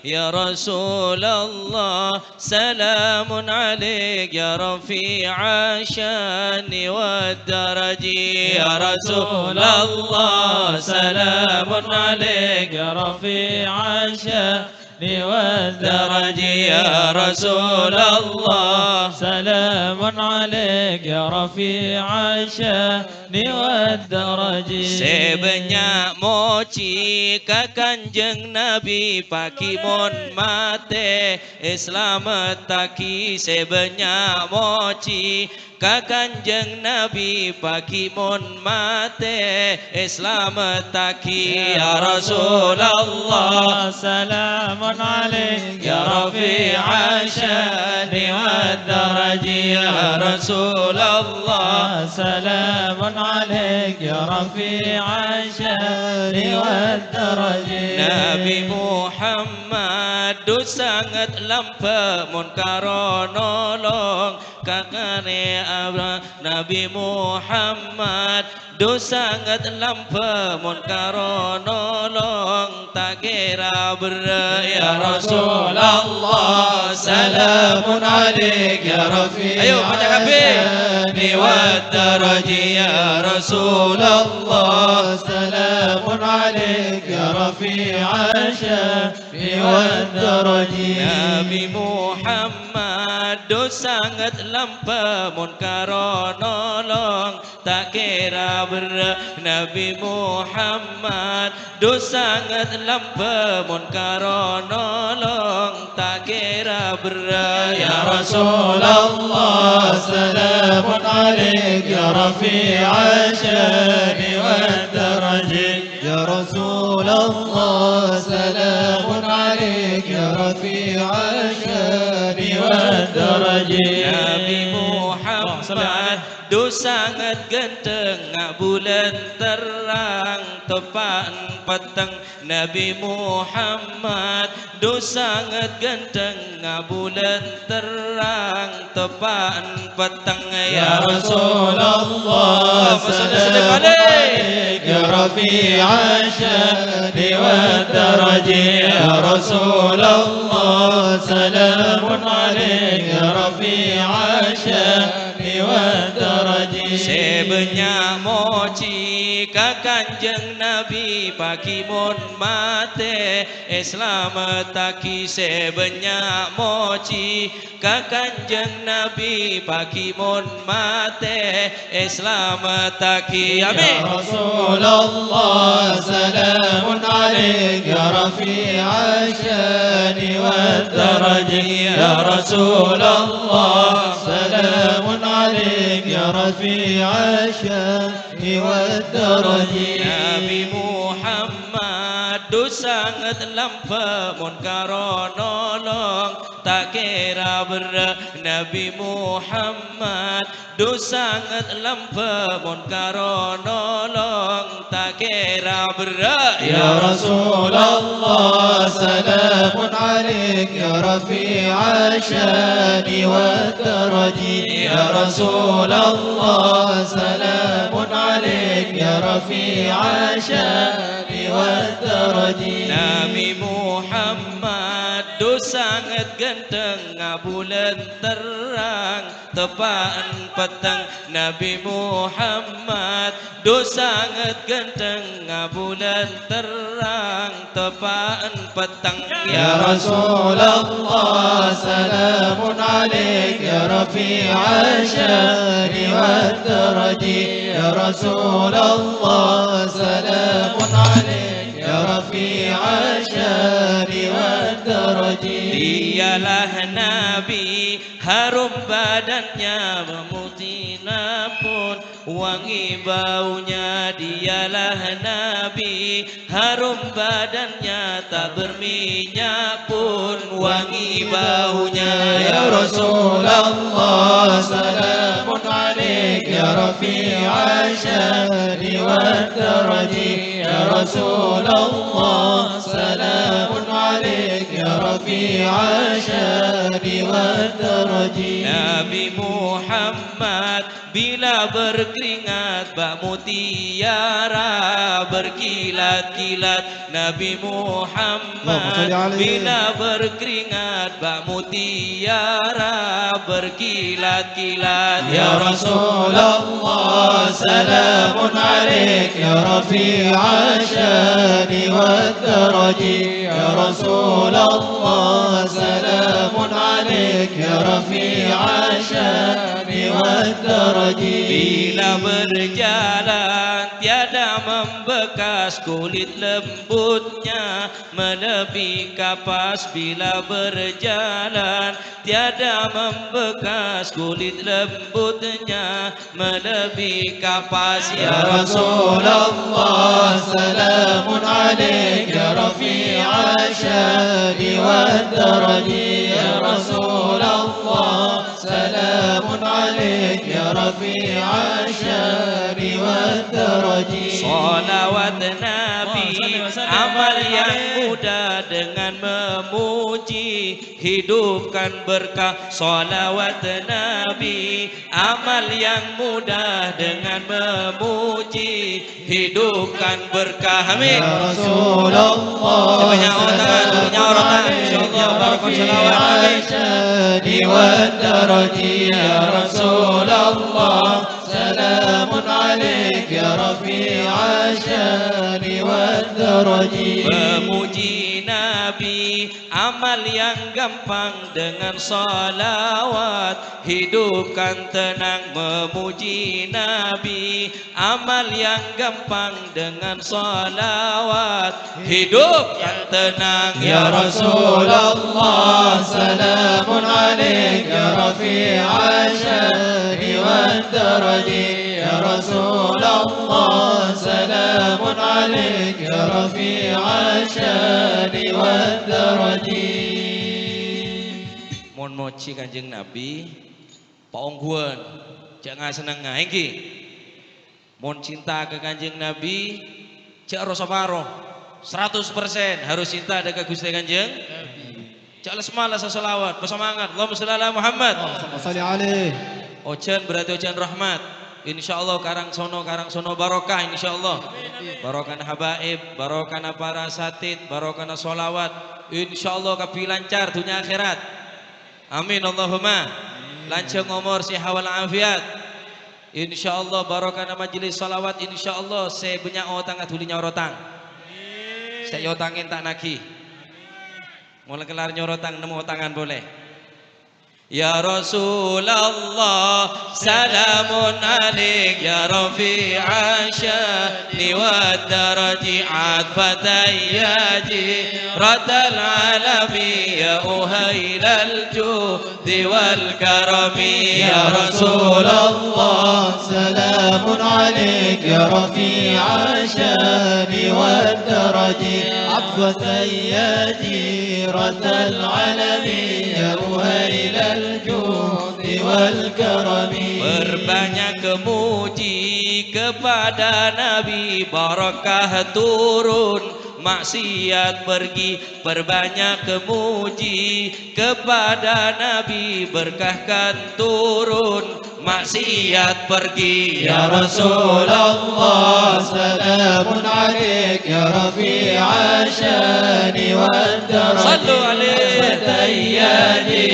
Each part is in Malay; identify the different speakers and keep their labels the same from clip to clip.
Speaker 1: يا رسول الله سلام عليك يا رفيع الشان والدرج يا رسول الله سلام عليك يا رفيع الشان والدرج يا رسول الله سلام عليك يا رفيع الشان والدرج sebanyak moci ka kanjeng Nabi pakimon mate Islam taki sebanyak moci ka kanjeng Nabi pakimon mate Islam taki ya Rasulullah salamun alaik ya rafi'a syani wad daraji ya Rasulullah salamun alaik ya rafi'a syani wad daraji Nabi Muhammad du sangat lampa munkar nolong kakane abra Nabi Muhammad du sangat lampa munkar nolong tak kira ya Rasulullah salamun alaik ya rafi'a ayo baca kabeh wad daraji ya Rasulullah salamun alaik ya rafi'a syani wad daraji Nabi Muhammad du sangat lampa munkar nolong tak kira Nabi Muhammad du sangat lampa munkar nolong tak kira ya Rasulullah salamun alaik ya rafi'a syani wad daraji ya Rasulullah salamun alaik ya rafi'a syani wad daraji Nabi Muhammad du sangat ganteng bulan terang tepat petang Nabi Muhammad du sangat ganteng bulan terang tepat petang ya Rasulullah sallallahu alaihi ya rafi'a syani wad daraji ya Rasulullah salamun alaihi ya rafi'a syani wad daraji sebanyak moci ka kanjeng Nabi pakimon mate Islam taki sebanyak moci ka kanjeng Nabi pakimon mate Islam taki amin ya Rasulullah salamun alaik ya rafi'a syani wad daraji ya Rasulullah salamun alaik ya rafi'a syani wad daraji Nabi Muhammad du sangat lampa munkar nolong tak kira Nabi Muhammad du sangat lampa munkar nolong tak kira ya Rasulullah salamun alaik ya rafi'a syani wad daraji ya Rasulullah salamun alaik ya rafi'a syani wad daraji Nabi Muhammad du sangat ganteng bulan terang tepat petang Nabi Muhammad du sangat ganteng bulan terang tepat petang ya Rasulullah salamun alaik ya rafi'a syani wad daraji ya Rasulullah salamun alaik ya rafi'a syani wad daraji dialah Nabi harum badannya memutihna pun wangi baunya dialah Nabi harum badannya tak berminyak pun wangi baunya ya Rasulullah salamun alaik ya rafi'a syani wad daraji ya Rasulullah salamun alaik ya rafi'a syani wad daraji Nabi Muhammad bila berkeringat bak mutiara berkilat-kilat Nabi Muhammad bila berkeringat bak mutiara berkilat-kilat
Speaker 2: Ya Rasulullah salamun alaik ya rafi'a syani wad daraji ya Rasulullah salamun alaik ya rafi'a syani wad daraji
Speaker 1: bila berjalan tiada membekas kulit lembutnya melebihi kapas bila berjalan tiada membekas kulit lembutnya melebihi kapas
Speaker 2: ya Rasulullah salamun alaik ya rafi'a syani wad daraji ya Rasulullah salamun alaik ya rafi'a syani wad daraji
Speaker 1: Salawat Nabi amal yang mudah dengan memuji hidupkan berkah salawat Nabi amal yang mudah dengan memuji hidupkan berkah amin
Speaker 2: ya Rasulullah
Speaker 1: sebanyak orang tangan sebanyak orang tangan insyaallah barakah salawat
Speaker 2: Nabi wad daraji ya Rasulullah salamun alaik ya rafi'a syani wad daraji
Speaker 1: memuji Nabi amal yang gampang dengan salawat hidupkan tenang memuji Nabi amal yang gampang dengan salawat hidupkan tenang
Speaker 2: ya Rasulullah salamun alaik ya rafi'a syani wad daraji ya Rasulullah salamun alaik ya rafi'a syani wad daraji
Speaker 1: mon moci kanjeng Nabi paungguan jangan seneng ngaiki mon cinta ke kanjeng Nabi cek rasa paro 100% harus cinta ada ke Gusti kanjeng cek lesmalah selawat bersemangat Allahumma sholli ala Muhammad
Speaker 2: salli alaihi
Speaker 1: ojan berarti ojan rahmat insyaallah karang sono barokah insyaallah barokah habaib barokah para satid barokah solawat insyaallah kapi lancar dunia akhirat amin Allahumma lancar umur siha wal afiat insyaallah barokah majelis salawat insyaallah saya banyak otang atulinya orotang saya otangin tak naki mulai kelar nyorotang nemu otangan boleh Ya Rasulullah salamun alaik ya rafi'a syani wad daraji atfatayyaji radal alami ya uhailal judi wal karami
Speaker 2: ya Rasulullah salamun alaik ya rafi'a syani wad daraji atfatayyaji radal alami ya uhailal
Speaker 1: berbanyak kemuji kepada Nabi barakah turun maksiat pergi berbanyak kemuji kepada Nabi berkahkan turun maksiat pergi
Speaker 2: ya Rasulullah salamun alaik ya rafi'a syani wad daraji
Speaker 1: sallu alaihi
Speaker 2: tayyadi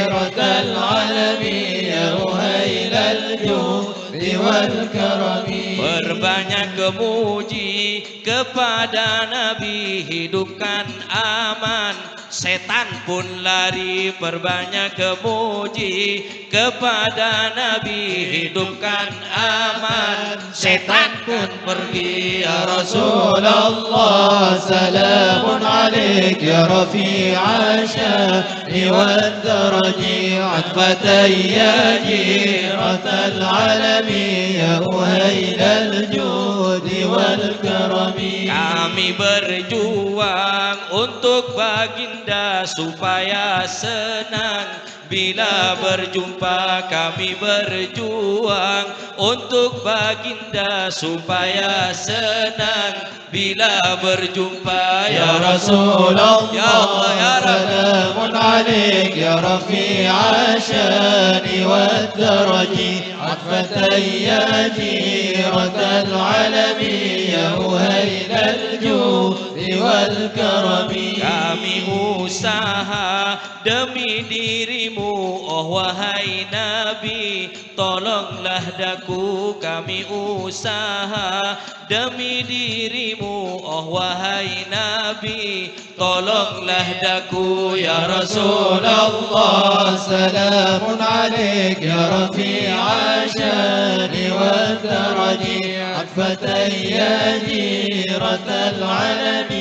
Speaker 2: radal alami ya uhailal judi wal karami
Speaker 1: berbanyak kemuji kepada Nabi hidupkan aman setan pun lari berbanyak kemuji kepada Nabi hidupkan aman setan pun pergi
Speaker 2: ya Rasulullah salamun alaik ya rafi'a syani wad daraji atfatayyaji ratal alami ya uhailal judi wal karami
Speaker 1: kami berjuang untuk baginda supaya senang bila berjumpa kami berjuang untuk baginda supaya senang bila berjumpa
Speaker 2: ya Rasulullah
Speaker 1: ya Allah ya
Speaker 2: salamun alaik ya rafi'a syani wad daraji atfatayyaji radal alami ya uhailal والكرم
Speaker 1: Kami usaha demi dirimu, oh wahai Nabi, tolonglah daku. Kami usaha demi dirimu, oh wahai Nabi, tolonglah daku. Ya Rasulullah,
Speaker 2: سلام عليك يا رفيع الشان والدرج عفة يا جيرة العلم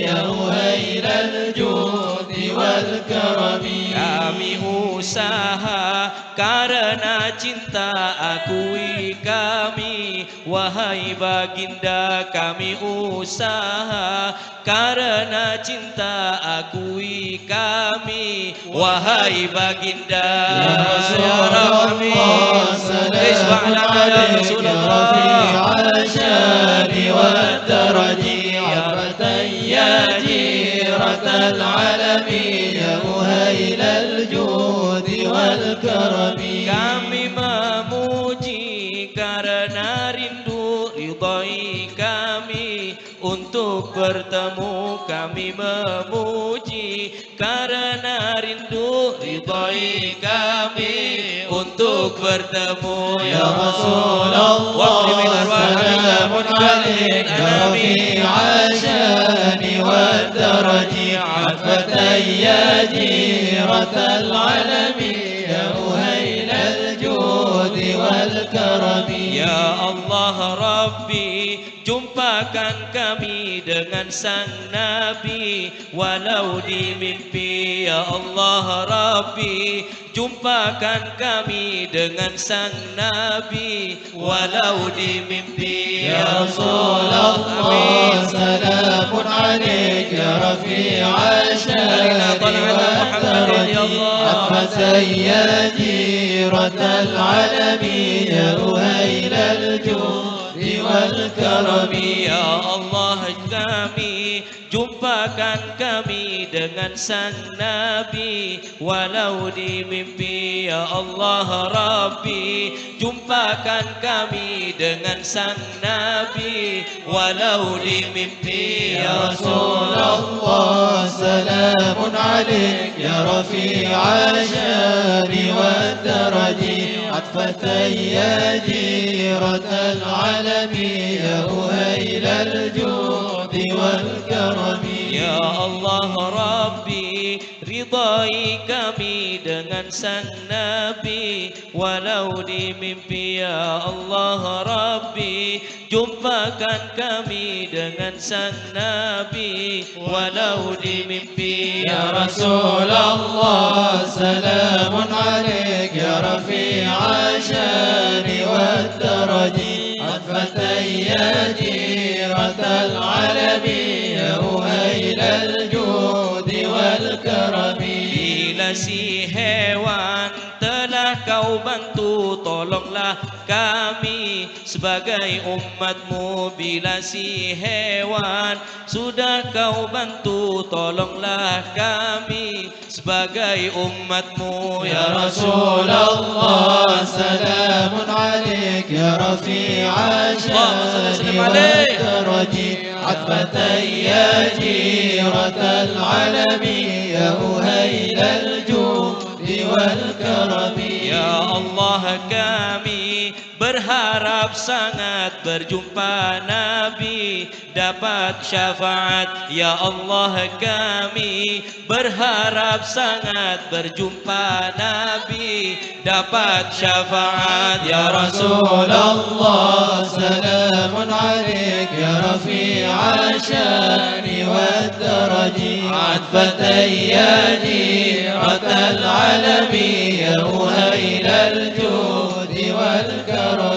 Speaker 2: يا وهيل الجود والكرم
Speaker 1: Kami usaha karena cinta, akui kami, wahai baginda. Kami usaha karena cinta, akui kami, wahai baginda.
Speaker 2: يا رسول الله سلام عليك يا رفيع الشان والدرج عفة يا جيرة العلم يا وهيل الجود والكرم
Speaker 1: Kami memuji karena rindu, ridhai kami untuk bertemu. Kami memuji karena rindu, ridhai kami untuk bertemu.
Speaker 2: يا رسول الله سلام عليك يا رفيع الشان والدرج عفة يا جيرة العلم يا وهيل الجود والكرم
Speaker 1: Ya Allah Rabbi, jumpakan kami dengan sang Nabi walau di mimpi. Ya Allah Rabbi, jumpakan kami dengan sang Nabi walau di mimpi.
Speaker 2: يا رسول الله سلام عليك يا رفيع الشان والدرج عفة يا جيرة العلم يا وهيل الجود والكرم
Speaker 1: Ya Allah kami, jumpakan kami dengan sang Nabi walau di mimpi. Ya Allah Rabbi, jumpakan kami dengan sang Nabi walau di mimpi.
Speaker 2: يا رسول الله سلام عليك يا رفيع الشان والدرج عطفة يا جيرة العلم يا وهيل الجود والكرم
Speaker 1: Ya Allah Rabbi, ridhai kami dengan sang Nabi walau di mimpi. Ya Allah Rabbi, jumpakan kami dengan sang Nabi walau di mimpi.
Speaker 2: يا رسول الله سلام عليك يا رفيع الشان والدرج عطفة يا جيرة العلم يا وهيل الجود والكرم
Speaker 1: Bila si hewan telah kau bantu, tolonglah kami sebagai umatmu. Bila si hewan sudah kau bantu, tolonglah kami sebagai umatmu.
Speaker 2: يا رسول الله سلام عليك يا رفيع الشان والدرج عطفة يا جيرة العلم يا وهيل الجود والكرم
Speaker 1: Ya Allah kami berharap sangat berjumpa Nabi, dapat syafaat. Ya Allah kami berharap sangat berjumpa Nabi, dapat syafaat.
Speaker 2: يا رسول الله سلام عليك يا رفيع الشان والدرج عطفة يا جيرة العلم يا وهيل الجود والكرم